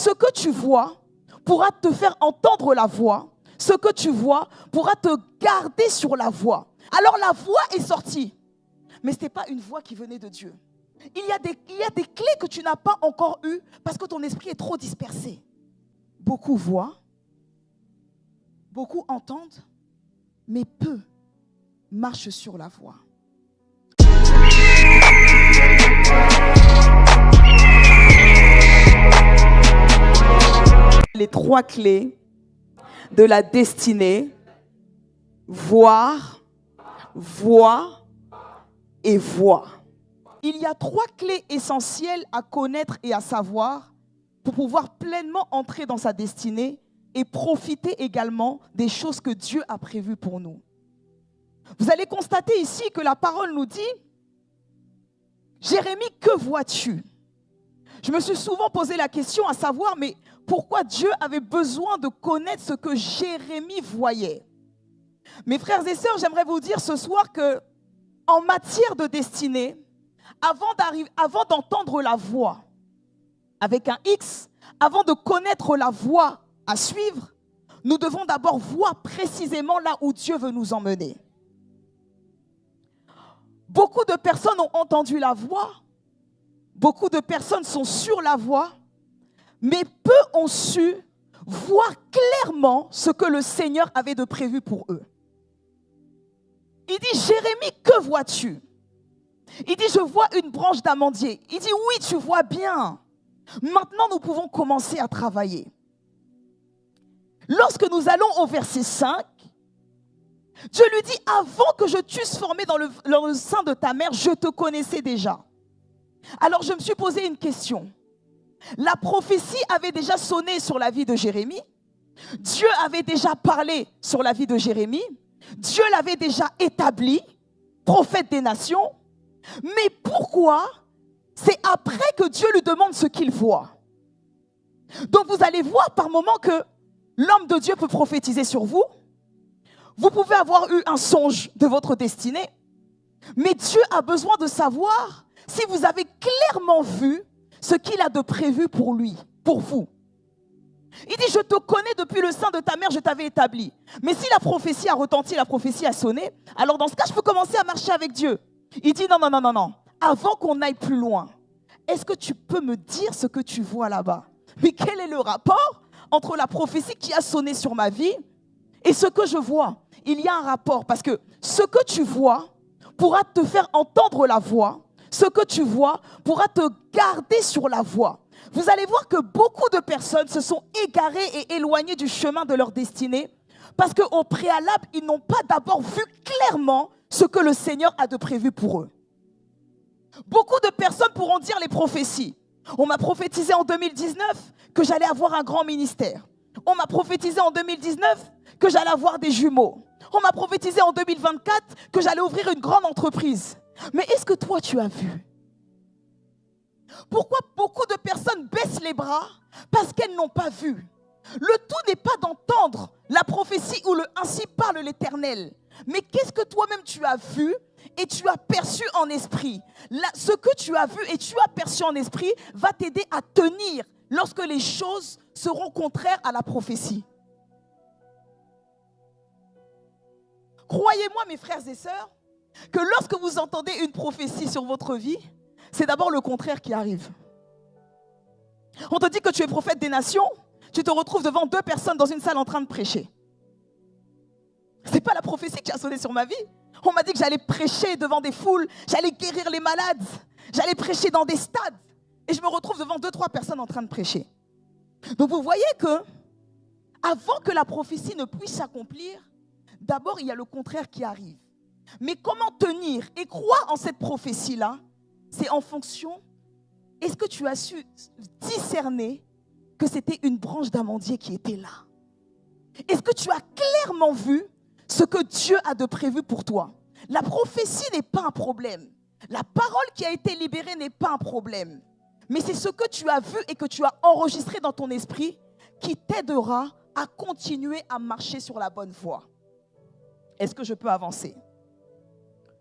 ce que tu vois pourra te faire entendre la voix. Ce que tu vois pourra te garder sur la voie. Alors la voix est sortie. Mais ce n'était pas une voix qui venait de Dieu. Il y a des clés que tu n'as pas encore eues parce que ton esprit est trop dispersé. Beaucoup voient, beaucoup entendent, mais peu marchent sur la voie. Les 3 clés de la destinée: voir, voix et voix. Il y a 3 clés essentielles à connaître et à savoir pour pouvoir pleinement entrer dans sa destinée et profiter également des choses que Dieu a prévues pour nous. Vous allez constater ici que la parole nous dit: Jérémie, que vois-tu? Je me suis souvent posé la question à savoir, mais pourquoi Dieu avait besoin de connaître ce que Jérémie voyait? Mes frères et sœurs, j'aimerais vous dire ce soir que en matière de destinée, avant d'entendre la voix avec un X, avant de connaître la voie à suivre, nous devons d'abord voir précisément là où Dieu veut nous emmener. Beaucoup de personnes ont entendu la voix, beaucoup de personnes sont sur la voie, mais peu ont su voir clairement ce que le Seigneur avait de prévu pour eux. Il dit: Jérémie, que vois-tu? Il dit: je vois une branche d'amandier. Il dit: oui, tu vois bien. Maintenant, nous pouvons commencer à travailler. Lorsque nous allons au verset 5, Dieu lui dit: avant que je t'eusse formé dans le sein de ta mère, je te connaissais déjà. Alors je me suis posé une question. La prophétie avait déjà sonné sur la vie de Jérémie. Dieu avait déjà parlé sur la vie de Jérémie. Dieu l'avait déjà établi, prophète des nations. Mais pourquoi c'est après que Dieu lui demande ce qu'il voit? Donc vous allez voir par moments que l'homme de Dieu peut prophétiser sur vous. Vous pouvez avoir eu un songe de votre destinée. Mais Dieu a besoin de savoir si vous avez clairement vu ce qu'il a de prévu pour lui, pour vous. Il dit: je te connais depuis le sein de ta mère, je t'avais établi. Mais si la prophétie a retenti, la prophétie a sonné, alors dans ce cas, je peux commencer à marcher avec Dieu. Il dit: non, non, non, non, non. Avant qu'on aille plus loin, est-ce que tu peux me dire ce que tu vois là-bas? Mais quel est le rapport entre la prophétie qui a sonné sur ma vie et ce que je vois? Il y a un rapport parce que ce que tu vois pourra te faire entendre la voix. Ce que tu vois pourra te garder sur la voie. Vous allez voir que beaucoup de personnes se sont égarées et éloignées du chemin de leur destinée parce qu'au préalable, ils n'ont pas d'abord vu clairement ce que le Seigneur a de prévu pour eux. Beaucoup de personnes pourront dire les prophéties. On m'a prophétisé en 2019 que j'allais avoir un grand ministère. On m'a prophétisé en 2019 que j'allais avoir des jumeaux. On m'a prophétisé en 2024 que j'allais ouvrir une grande entreprise. Mais est-ce que toi, tu as vu? Pourquoi beaucoup de personnes baissent les bras? Parce qu'elles n'ont pas vu. Le tout n'est pas d'entendre la prophétie ou le « ainsi parle l'Éternel ». Mais qu'est-ce que toi-même tu as vu et tu as perçu en esprit? Là, ce que tu as vu et tu as perçu en esprit va t'aider à tenir lorsque les choses seront contraires à la prophétie. Croyez-moi, mes frères et sœurs, que lorsque vous entendez une prophétie sur votre vie, c'est d'abord le contraire qui arrive. On te dit que tu es prophète des nations, tu te retrouves devant 2 personnes dans une salle en train de prêcher. Ce n'est pas la prophétie qui a sonné sur ma vie. On m'a dit que j'allais prêcher devant des foules, j'allais guérir les malades, j'allais prêcher dans des stades. Et je me retrouve devant 2-3 personnes en train de prêcher. Donc vous voyez que, avant que la prophétie ne puisse s'accomplir, d'abord il y a le contraire qui arrive. Mais comment tenir et croire en cette prophétie-là? C'est en fonction, est-ce que tu as su discerner que c'était une branche d'amandier qui était là? Est-ce que tu as clairement vu ce que Dieu a de prévu pour toi? La prophétie n'est pas un problème. La parole qui a été libérée n'est pas un problème. Mais c'est ce que tu as vu et que tu as enregistré dans ton esprit qui t'aidera à continuer à marcher sur la bonne voie. Est-ce que je peux avancer?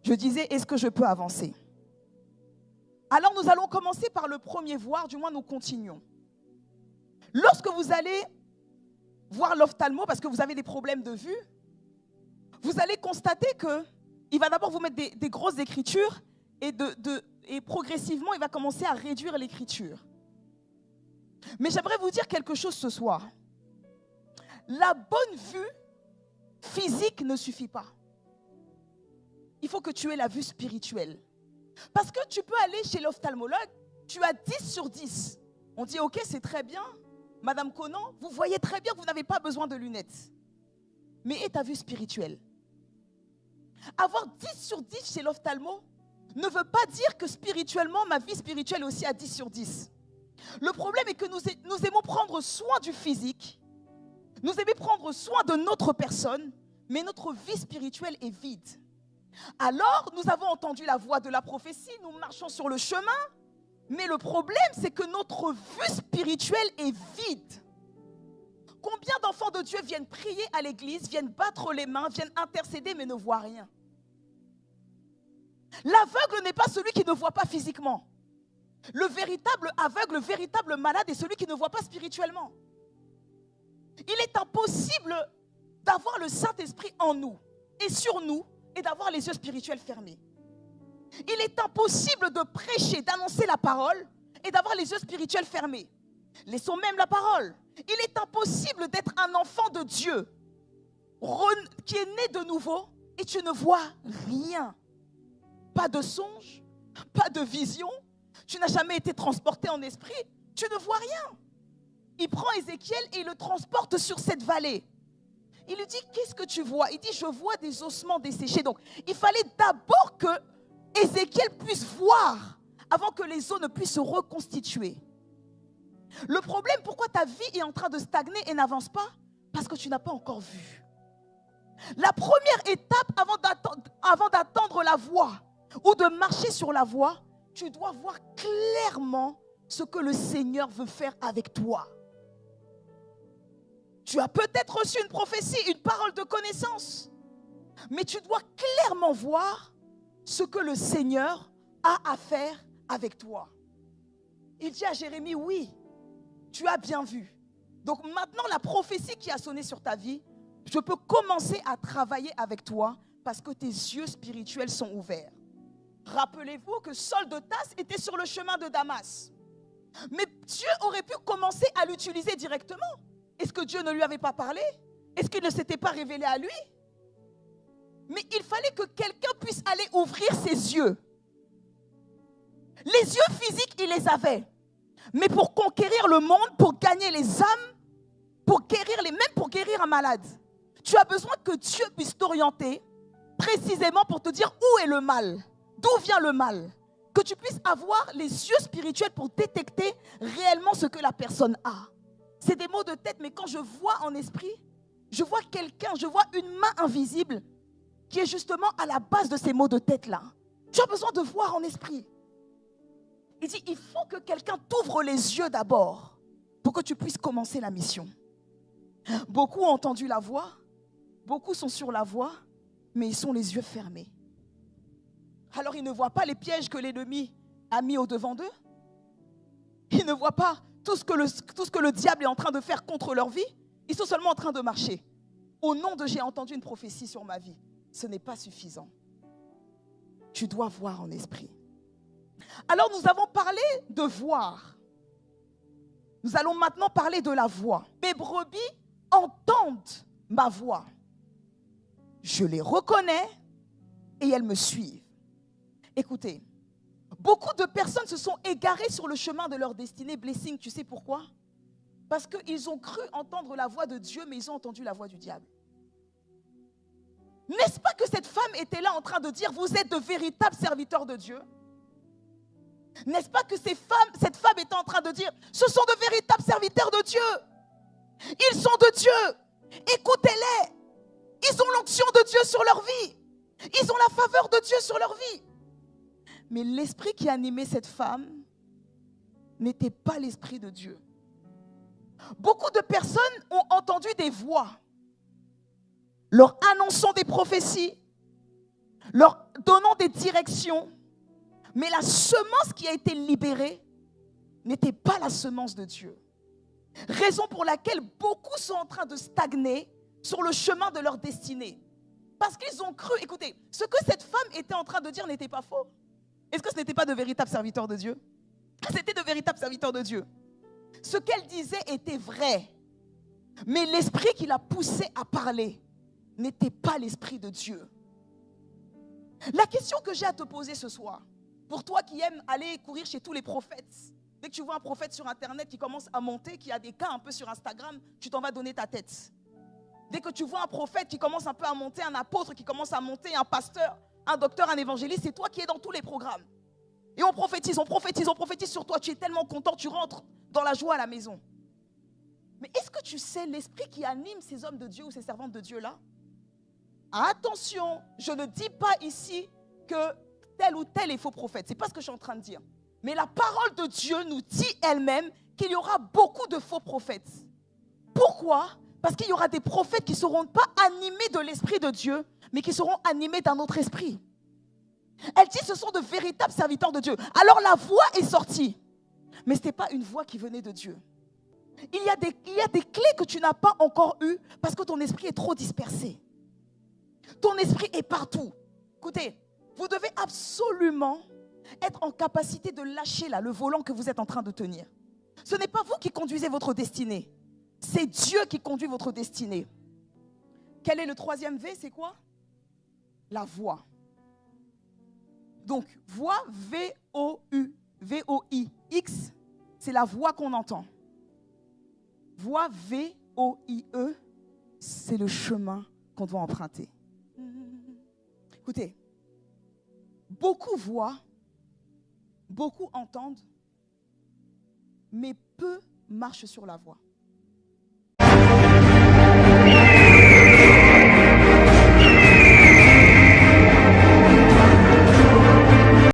Je disais, est-ce que je peux avancer? Alors nous allons commencer par le premier voir, du moins nous continuons. Lorsque vous allez voir l'ophtalmo parce que vous avez des problèmes de vue, vous allez constater qu'il va d'abord vous mettre des grosses écritures et progressivement, il va commencer à réduire l'écriture. Mais j'aimerais vous dire quelque chose ce soir. La bonne vue physique ne suffit pas. Il faut que tu aies la vue spirituelle. Parce que tu peux aller chez l'ophtalmologue, tu as 10 sur 10. On dit, ok, c'est très bien. Madame Conan, vous voyez très bien que vous n'avez pas besoin de lunettes. Mais et ta vue spirituelle? Avoir 10 sur 10 chez l'ophtalmo ne veut pas dire que spirituellement, ma vie spirituelle est aussi à 10 sur 10. Le problème est que nous aimons prendre soin du physique, nous aimons prendre soin de notre personne, mais notre vie spirituelle est vide. Alors, nous avons entendu la voix de la prophétie, nous marchons sur le chemin, mais le problème, c'est que notre vue spirituelle est vide. Combien d'enfants de Dieu viennent prier à l'église, viennent battre les mains, viennent intercéder, mais ne voient rien? L'aveugle n'est pas celui qui ne voit pas physiquement. Le véritable aveugle, le véritable malade est celui qui ne voit pas spirituellement. Il est impossible d'avoir le Saint-Esprit en nous et sur nous et d'avoir les yeux spirituels fermés. Il est impossible de prêcher, d'annoncer la parole et d'avoir les yeux spirituels fermés. Laissons même la parole. Il est impossible d'être un enfant de Dieu qui est né de nouveau et tu ne vois rien. Pas de songe, pas de vision. Tu n'as jamais été transporté en esprit. Tu ne vois rien. Il prend Ézéchiel et il le transporte sur cette vallée. Il lui dit, qu'est-ce que tu vois? Il dit, je vois des ossements desséchés. Donc, il fallait d'abord que Ézéchiel puisse voir avant que les os ne puissent se reconstituer. Le problème, pourquoi ta vie est en train de stagner et n'avance pas? Parce que tu n'as pas encore vu. La première étape avant d'attendre la voie ou de marcher sur la voie, tu dois voir clairement ce que le Seigneur veut faire avec toi. Tu as peut-être reçu une prophétie, une parole de connaissance, mais tu dois clairement voir ce que le Seigneur a à faire avec toi. Il dit à Jérémie, oui, tu as bien vu. Donc maintenant, la prophétie qui a sonné sur ta vie, je peux commencer à travailler avec toi parce que tes yeux spirituels sont ouverts. Rappelez-vous que Saul de Tarse était sur le chemin de Damas. Mais Dieu aurait pu commencer à l'utiliser directement. Est-ce que Dieu ne lui avait pas parlé? Est-ce qu'il ne s'était pas révélé à lui? Mais il fallait que quelqu'un puisse aller ouvrir ses yeux. Les yeux physiques, il les avait. Mais pour conquérir le monde, pour gagner les âmes, même pour guérir un malade, tu as besoin que Dieu puisse t'orienter précisément pour te dire où est le mal, d'où vient le mal. Que tu puisses avoir les yeux spirituels pour détecter réellement ce que la personne a. C'est des mots de tête, mais quand je vois en esprit, je vois quelqu'un, je vois une main invisible qui est justement à la base de ces mots de tête-là. Tu as besoin de voir en esprit. Il dit, il faut que quelqu'un t'ouvre les yeux d'abord pour que tu puisses commencer la mission. Beaucoup ont entendu la voix, beaucoup sont sur la voie, mais ils sont les yeux fermés. Alors ils ne voient pas les pièges que l'ennemi a mis au-devant d'eux. Ils ne voient pas tout ce que le diable est en train de faire contre leur vie. Ils sont seulement en train de marcher. Au nom de j'ai entendu une prophétie sur ma vie. Ce n'est pas suffisant. Tu dois voir en esprit. Alors nous avons parlé de voir. Nous allons maintenant parler de la voix. Mes brebis entendent ma voix. Je les reconnais et elles me suivent. Écoutez, beaucoup de personnes se sont égarées sur le chemin de leur destinée. Blessing, tu sais pourquoi? Parce qu'ils ont cru entendre la voix de Dieu, mais ils ont entendu la voix du diable. N'est-ce pas que cette femme était là en train de dire, vous êtes de véritables serviteurs de Dieu? N'est-ce pas que cette femme était en train de dire, ce sont de véritables serviteurs de Dieu. Ils sont de Dieu. Écoutez-les. Ils ont l'onction de Dieu sur leur vie. Ils ont la faveur de Dieu sur leur vie. Mais l'esprit qui animait cette femme n'était pas l'esprit de Dieu. Beaucoup de personnes ont entendu des voix, leur annonçant des prophéties, leur donnant des directions, mais la semence qui a été libérée n'était pas la semence de Dieu. Raison pour laquelle beaucoup sont en train de stagner sur le chemin de leur destinée. Parce qu'ils ont cru, écoutez, ce que cette femme était en train de dire n'était pas faux. Est-ce que ce n'était pas de véritables serviteurs de Dieu? C'était de véritables serviteurs de Dieu. Ce qu'elle disait était vrai. Mais l'esprit qui l'a poussé à parler n'était pas l'esprit de Dieu. La question que j'ai à te poser ce soir, pour toi qui aimes aller courir chez tous les prophètes, dès que tu vois un prophète sur Internet qui commence à monter, qui a des cas un peu sur Instagram, tu t'en vas donner ta tête. Dès que tu vois un prophète qui commence un peu à monter, un apôtre qui commence à monter, un pasteur, un docteur, un évangéliste, c'est toi qui es dans tous les programmes. Et on prophétise sur toi. Tu es tellement content, tu rentres dans la joie à la maison. Mais est-ce que tu sais l'esprit qui anime ces hommes de Dieu ou ces servantes de Dieu là? Attention, je ne dis pas ici que tel ou tel est faux prophète. Ce n'est pas ce que je suis en train de dire. Mais la parole de Dieu nous dit elle-même qu'il y aura beaucoup de faux prophètes. Pourquoi? Parce qu'il y aura des prophètes qui ne seront pas animés de l'esprit de Dieu, mais qui seront animés d'un autre esprit. Elle dit ce sont de véritables serviteurs de Dieu. Alors la voix est sortie. Mais ce n'était pas une voix qui venait de Dieu. Il y a des clés que tu n'as pas encore eues parce que ton esprit est trop dispersé. Ton esprit est partout. Écoutez, vous devez absolument être en capacité de lâcher là, le volant que vous êtes en train de tenir. Ce n'est pas vous qui conduisez votre destinée. C'est Dieu qui conduit votre destinée. Quel est le troisième V? C'est quoi? La voix. Donc, voix, V-O-U, V-O-I-X, c'est la voix qu'on entend. Voix, V-O-I-E, c'est le chemin qu'on doit emprunter. Écoutez, beaucoup voient, beaucoup entendent, mais peu marchent sur la voie.